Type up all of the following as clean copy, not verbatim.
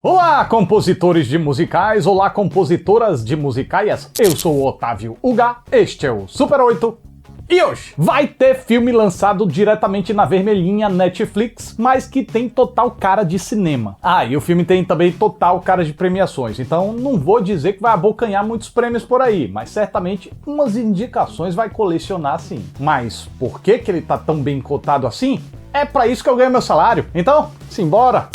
Olá, compositores de musicais, olá, compositoras de musicais, eu sou o Otávio Uga, este é o Super 8, e hoje vai ter filme lançado diretamente na vermelhinha Netflix, mas que tem total cara de cinema. Ah, e o filme tem também total cara de premiações, então não vou dizer que vai abocanhar muitos prêmios por aí, mas certamente umas indicações vai colecionar sim. Mas por que ele tá tão bem cotado assim? É pra isso que eu ganho meu salário, então, simbora!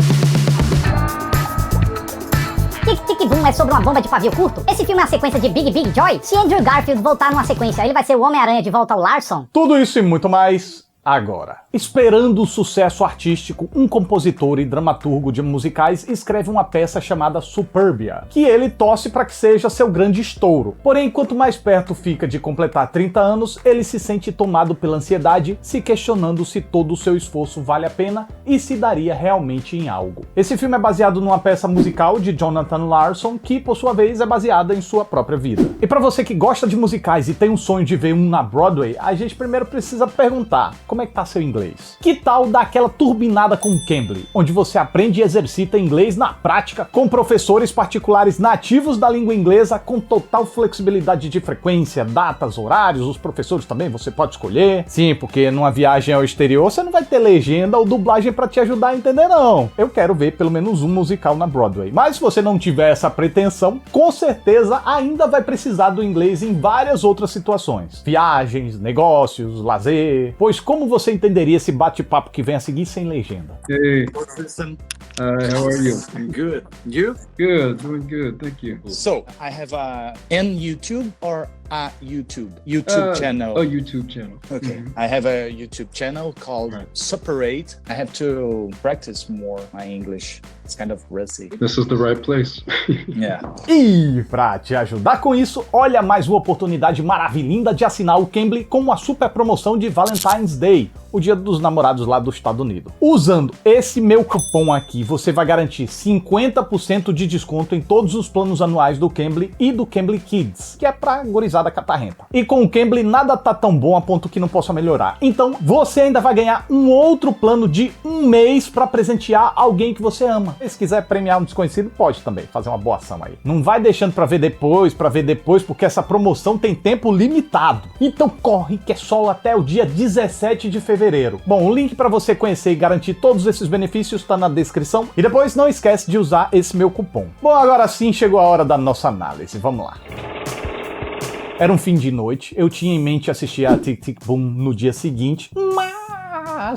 Tic Tic Boom é sobre uma bomba de pavio curto? Esse filme é uma sequência de Big Big Joy? Se Andrew Garfield voltar numa sequência, ele vai ser o Homem-Aranha de volta ao Larson? Tudo isso e muito mais agora. Esperando o sucesso artístico, um compositor e dramaturgo de musicais escreve uma peça chamada Superbia, que ele torce para que seja seu grande estouro. Porém, quanto mais perto fica de completar 30 anos, ele se sente tomado pela ansiedade, se questionando se todo o seu esforço vale a pena e se daria realmente em algo. Esse filme é baseado numa peça musical de Jonathan Larson, que por sua vez é baseada em sua própria vida. E para você que gosta de musicais e tem um sonho de ver um na Broadway, a gente primeiro precisa perguntar: como é que tá seu inglês? Que tal dar aquela turbinada com o Cambly, onde você aprende e exercita inglês na prática com professores particulares nativos da língua inglesa com total flexibilidade de frequência, datas, horários, os professores também você pode escolher. Sim, porque numa viagem ao exterior você não vai ter legenda ou dublagem para te ajudar a entender não. Eu quero ver pelo menos um musical na Broadway. Mas se você não tiver essa pretensão, com certeza ainda vai precisar do inglês em várias outras situações. Viagens, negócios, lazer. Pois como você entenderia esse bate-papo que vem a seguir sem legenda? Hey, Listen, how are you? I'm good. You? Good, doing good, thank you. So, I have a in YouTube or a YouTube channel. A YouTube channel. Okay. Mhm. I have a YouTube channel called Right. Super 8. I have to practice more my English. It's kind of rusty. This is the right place. Yeah. E para te ajudar com isso, olha mais uma oportunidade maravilhinda de assinar o Cambly com uma super promoção de Valentine's Day, o dia dos namorados lá do Estados Unidos. Usando esse meu cupom aqui, você vai garantir 50% de desconto em todos os planos anuais do Cambly e do Cambly Kids, que é pra gurizada catarrenta. E com o Cambly nada tá tão bom a ponto que não possa melhorar. Então você ainda vai ganhar um outro plano de um mês para presentear alguém que você ama. Se quiser premiar um desconhecido, pode também fazer uma boa ação aí. Não vai deixando para ver depois, porque essa promoção tem tempo limitado. Então corre que é só até o dia 17 de fevereiro. Bom, o link para você conhecer e garantir todos esses benefícios está na descrição. E depois não esquece de usar esse meu cupom. Bom, agora sim chegou a hora da nossa análise. Vamos lá. Era um fim de noite, eu tinha em mente assistir a Tic Tic Boom no dia seguinte, mas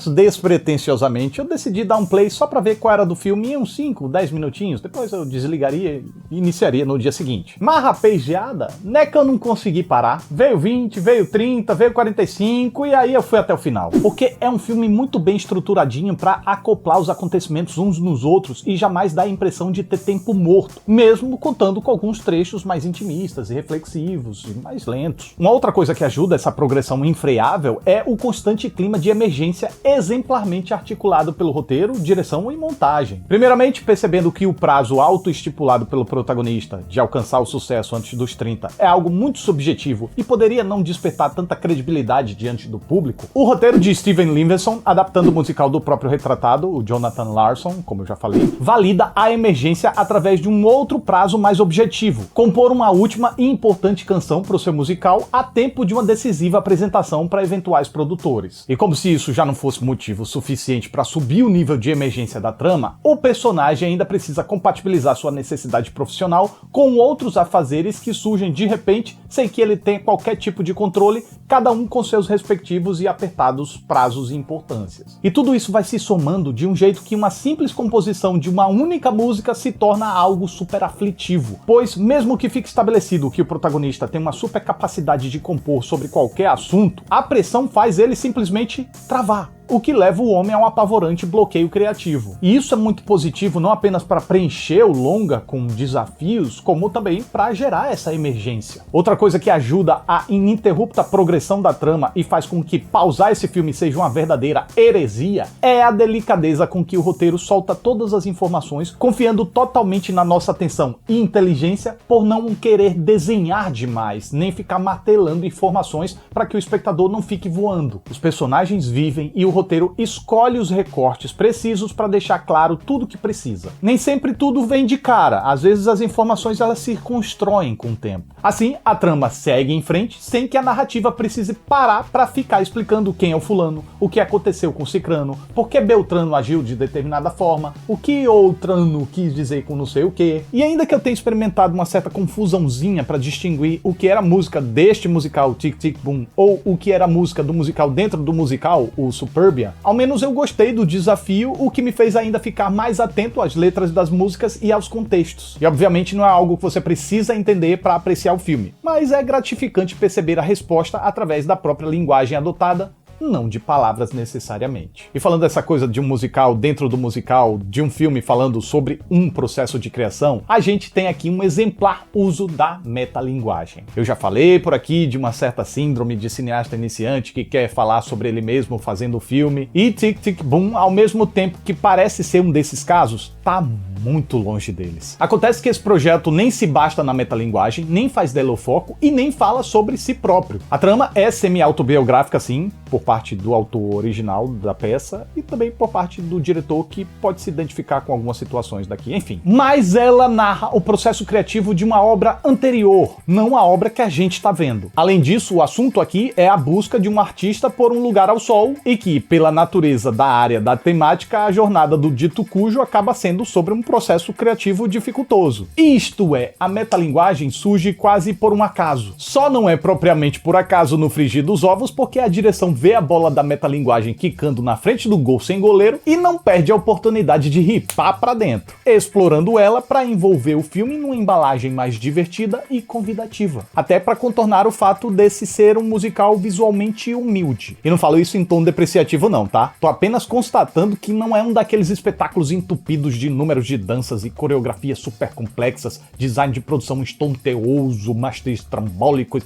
despretensiosamente eu decidi dar um play só pra ver qual era do filme em uns 5, 10 minutinhos, depois eu desligaria e iniciaria no dia seguinte. Mas rapejada, não é que eu não consegui parar, veio 20, veio 30, veio 45 e aí eu fui até o final. Porque é um filme muito bem estruturadinho pra acoplar os acontecimentos uns nos outros e jamais dar a impressão de ter tempo morto, mesmo contando com alguns trechos mais intimistas e reflexivos e mais lentos. Uma outra coisa que ajuda essa progressão infreável é o constante clima de emergência exemplarmente articulado pelo roteiro, direção e montagem. Primeiramente, percebendo que o prazo auto-estipulado pelo protagonista de alcançar o sucesso antes dos 30 é algo muito subjetivo e poderia não despertar tanta credibilidade diante do público, o roteiro de Steven Levenson, adaptando o musical do próprio retratado, o Jonathan Larson, como eu já falei, valida a emergência através de um outro prazo mais objetivo: compor uma última e importante canção para o seu musical a tempo de uma decisiva apresentação para eventuais produtores. E como se isso já não fosse motivo suficiente para subir o nível de emergência da trama, o personagem ainda precisa compatibilizar sua necessidade profissional com outros afazeres que surgem de repente, sem que ele tenha qualquer tipo de controle, cada um com seus respectivos e apertados prazos e importâncias. E tudo isso vai se somando de um jeito que uma simples composição de uma única música se torna algo super aflitivo, pois mesmo que fique estabelecido que o protagonista tem uma super capacidade de compor sobre qualquer assunto, a pressão faz ele simplesmente travar, o que leva o homem a um apavorante bloqueio criativo. E isso é muito positivo não apenas para preencher o longa com desafios, como também para gerar essa emergência. Outra coisa que ajuda a ininterrupta progressão da trama e faz com que pausar esse filme seja uma verdadeira heresia é a delicadeza com que o roteiro solta todas as informações, confiando totalmente na nossa atenção e inteligência por não querer desenhar demais, nem ficar martelando informações para que o espectador não fique voando. Os personagens vivem e o roteiro escolhe os recortes precisos para deixar claro tudo o que precisa. Nem sempre tudo vem de cara, às vezes as informações elas se constroem com o tempo. Assim, a trama segue em frente sem que a narrativa precise parar para ficar explicando quem é o fulano, o que aconteceu com o cicrano, por que Beltrano agiu de determinada forma, o que outrano quis dizer com não sei o que. E ainda que eu tenha experimentado uma certa confusãozinha para distinguir o que era música deste musical Tic Tic Boom ou o que era música do musical dentro do musical, o Superbia, ao menos eu gostei do desafio, o que me fez ainda ficar mais atento às letras das músicas e aos contextos. E obviamente não é algo que você precisa entender para apreciar o filme, mas é gratificante perceber a resposta através da própria linguagem adotada, não de palavras necessariamente. E falando dessa coisa de um musical dentro do musical, de um filme falando sobre um processo de criação, a gente tem aqui um exemplar uso da metalinguagem. Eu já falei por aqui de uma certa síndrome de cineasta iniciante que quer falar sobre ele mesmo fazendo o filme, e Tic Tic Boom, ao mesmo tempo que parece ser um desses casos, tá muito longe deles. Acontece que esse projeto nem se basta na metalinguagem, nem faz dela o foco e nem fala sobre si próprio. A trama é semi-autobiográfica sim, por parte do autor original da peça e também por parte do diretor que pode se identificar com algumas situações daqui, enfim. Mas ela narra o processo criativo de uma obra anterior, não a obra que a gente está vendo. Além disso, o assunto aqui é a busca de um artista por um lugar ao sol e que, pela natureza da área da temática, a jornada do dito cujo acaba sendo sobre um processo criativo dificultoso. Isto é, a metalinguagem surge quase por um acaso. Só não é propriamente por acaso no frigir dos ovos porque a direção vê a bola da metalinguagem quicando na frente do gol sem goleiro e não perde a oportunidade de ripar pra dentro, explorando ela para envolver o filme numa embalagem mais divertida e convidativa, até para contornar o fato desse ser um musical visualmente humilde. E não falo isso em tom depreciativo não, tá? Tô apenas constatando que não é um daqueles espetáculos entupidos de números de danças e coreografias super complexas, design de produção estonteoso, master estrambólico e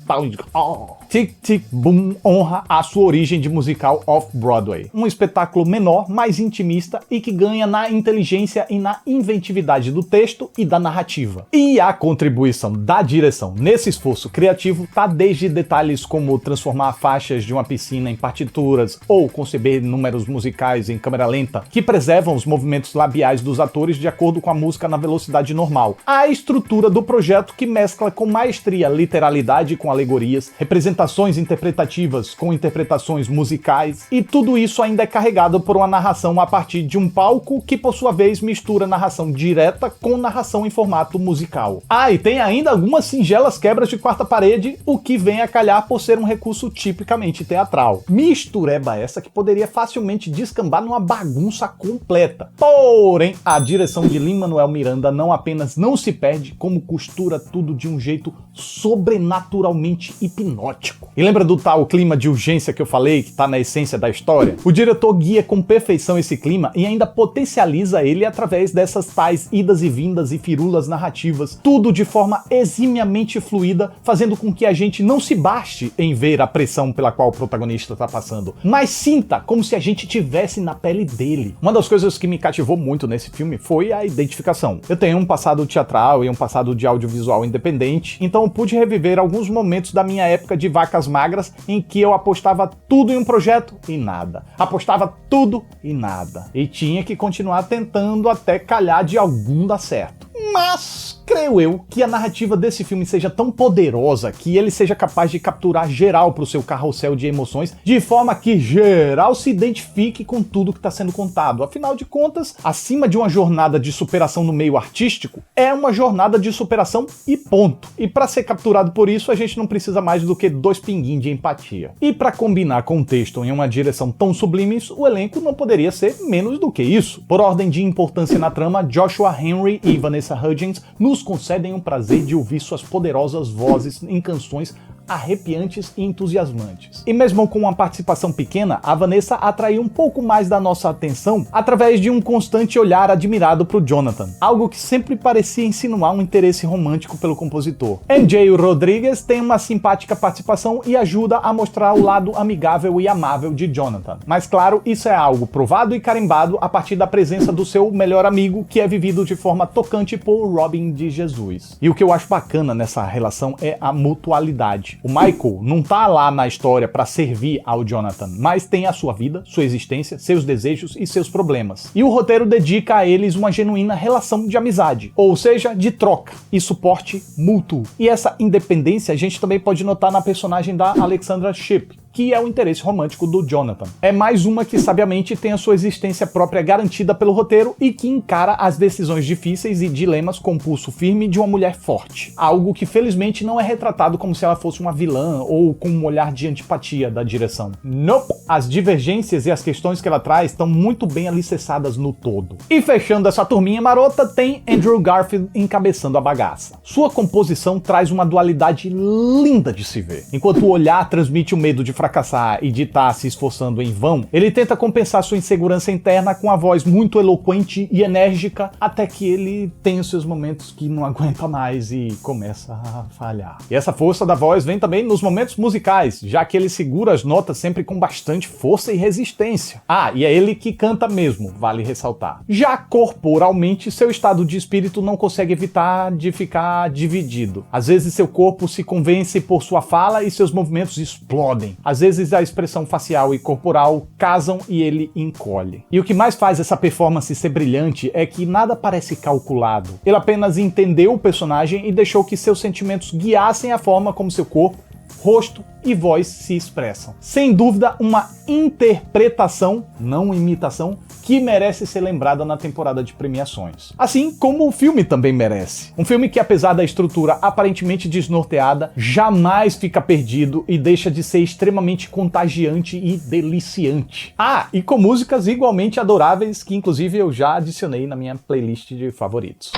tal. Tic Tic Boom honra a sua origem de musical off-Broadway. Um espetáculo menor, mais intimista e que ganha na inteligência e na inventividade do texto e da narrativa. E a contribuição da direção nesse esforço criativo tá desde detalhes como transformar faixas de uma piscina em partituras ou conceber números musicais em câmera lenta que preservam os movimentos labiais dos atores de acordo com a música na velocidade normal. A estrutura do projeto que mescla com maestria literalidade com alegorias, representações interpretativas com interpretações musicais, e tudo isso ainda é carregado por uma narração a partir de um palco que, por sua vez, mistura narração direta com narração em formato musical. Ah, e tem ainda algumas singelas quebras de quarta parede, o que vem a calhar por ser um recurso tipicamente teatral. Mistureba essa que poderia facilmente descambar numa bagunça completa. Porém, a direção de Lin-Manuel Miranda não apenas não se perde, como costura tudo de um jeito sobrenaturalmente hipnótico. E lembra do tal clima de urgência que eu falei, que tá na essência da história? O diretor guia com perfeição esse clima e ainda potencializa ele através dessas tais idas e vindas e firulas narrativas, tudo de forma eximiamente fluida, fazendo com que a gente não se baste em ver a pressão pela qual o protagonista tá passando, mas sinta como se a gente tivesse na pele dele. Uma das coisas que me cativou muito nesse filme foi a identificação. Eu tenho um passado teatral e um passado de audiovisual independente, então eu pude reviver alguns momentos da minha época de vacas magras em que eu apostava tudo em um projeto e nada. Apostava tudo e nada. E tinha que continuar tentando até calhar de algum dar certo. Mas creio eu que a narrativa desse filme seja tão poderosa que ele seja capaz de capturar geral pro seu carrossel de emoções, de forma que geral se identifique com tudo que está sendo contado. Afinal de contas, acima de uma jornada de superação no meio artístico, é uma jornada de superação e ponto. E para ser capturado por isso, a gente não precisa mais do que 2 pinguins de empatia. E para combinar com o texto em uma direção tão sublime, o elenco não poderia ser menos do que isso. Por ordem de importância na trama, Joshua Henry e Vanessa Hudgens nos concedem o prazer de ouvir suas poderosas vozes em canções arrepiantes e entusiasmantes. E mesmo com uma participação pequena, a Vanessa atraiu um pouco mais da nossa atenção através de um constante olhar admirado pro Jonathan, algo que sempre parecia insinuar um interesse romântico pelo compositor. MJ Rodriguez tem uma simpática participação e ajuda a mostrar o lado amigável e amável de Jonathan. Mas claro, isso é algo provado e carimbado a partir da presença do seu melhor amigo, que é vivido de forma tocante por Robin de Jesus. E o que eu acho bacana nessa relação é a mutualidade. seguinte: o Michael não tá lá na história para servir ao Jonathan, mas tem a sua vida, sua existência, seus desejos e seus problemas. E o roteiro dedica a eles uma genuína relação de amizade, ou seja, de troca e suporte mútuo. E essa independência a gente também pode notar na personagem da Alexandra Shipp, que é o interesse romântico do Jonathan. É mais uma que sabiamente tem a sua existência própria garantida pelo roteiro e que encara as decisões difíceis e dilemas com o pulso firme de uma mulher forte. Algo que felizmente não é retratado como se ela fosse uma vilã ou com um olhar de antipatia da direção. Nope! As divergências e as questões que ela traz estão muito bem alicerçadas no todo. E fechando essa turminha marota, tem Andrew Garfield encabeçando a bagaça. Sua composição traz uma dualidade linda de se ver. Enquanto o olhar transmite o medo de fracassar e de estar se esforçando em vão, ele tenta compensar sua insegurança interna com a voz muito eloquente e enérgica, até que ele tem os seus momentos que não aguenta mais e começa a falhar. E essa força da voz vem também nos momentos musicais, já que ele segura as notas sempre com bastante força e resistência. Ah, e é ele que canta mesmo, vale ressaltar. Já corporalmente, seu estado de espírito não consegue evitar de ficar dividido. Às vezes seu corpo se convence por sua fala e seus movimentos explodem. Às vezes a expressão facial e corporal casam e ele encolhe. E o que mais faz essa performance ser brilhante é que nada parece calculado. Ele apenas entendeu o personagem e deixou que seus sentimentos guiassem a forma como seu corpo, rosto e voz se expressam. Sem dúvida, uma interpretação, não imitação, que merece ser lembrada na temporada de premiações. Assim como o filme também merece. Um filme que, apesar da estrutura aparentemente desnorteada, jamais fica perdido e deixa de ser extremamente contagiante e deliciante. Ah, e com músicas igualmente adoráveis que inclusive eu já adicionei na minha playlist de favoritos.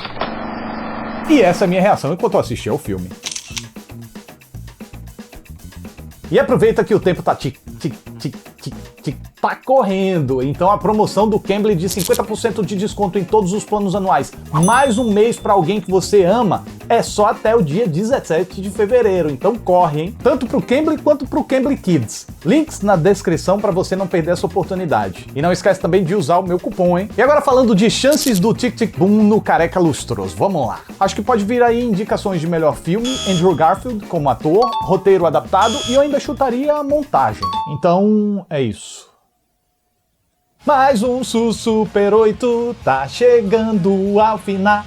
E essa é a minha reação enquanto eu assisti ao filme. E aproveita que o tempo tá tá correndo, então a promoção do Cambly de 50% de desconto em todos os planos anuais, mais um mês para alguém que você ama, é só até o dia 17 de fevereiro, então corre, hein? Tanto pro Cambly quanto pro Cambly Kids. Links na descrição para você não perder essa oportunidade. E não esquece também de usar o meu cupom, hein? E agora falando de chances do Tic Tic Boom no Careca Lustroso, vamos lá. Acho que pode vir aí indicações de melhor filme, Andrew Garfield como ator, roteiro adaptado e eu ainda chutaria a montagem. Então, é isso. Mais um Super 8 tá chegando ao final.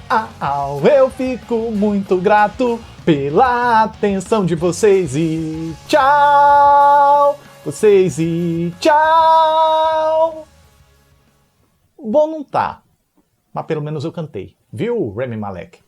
Eu fico muito grato pela atenção de vocês e tchau! Vocês e tchau! Bom, não tá. Mas pelo menos eu cantei. Viu, Rami Malek?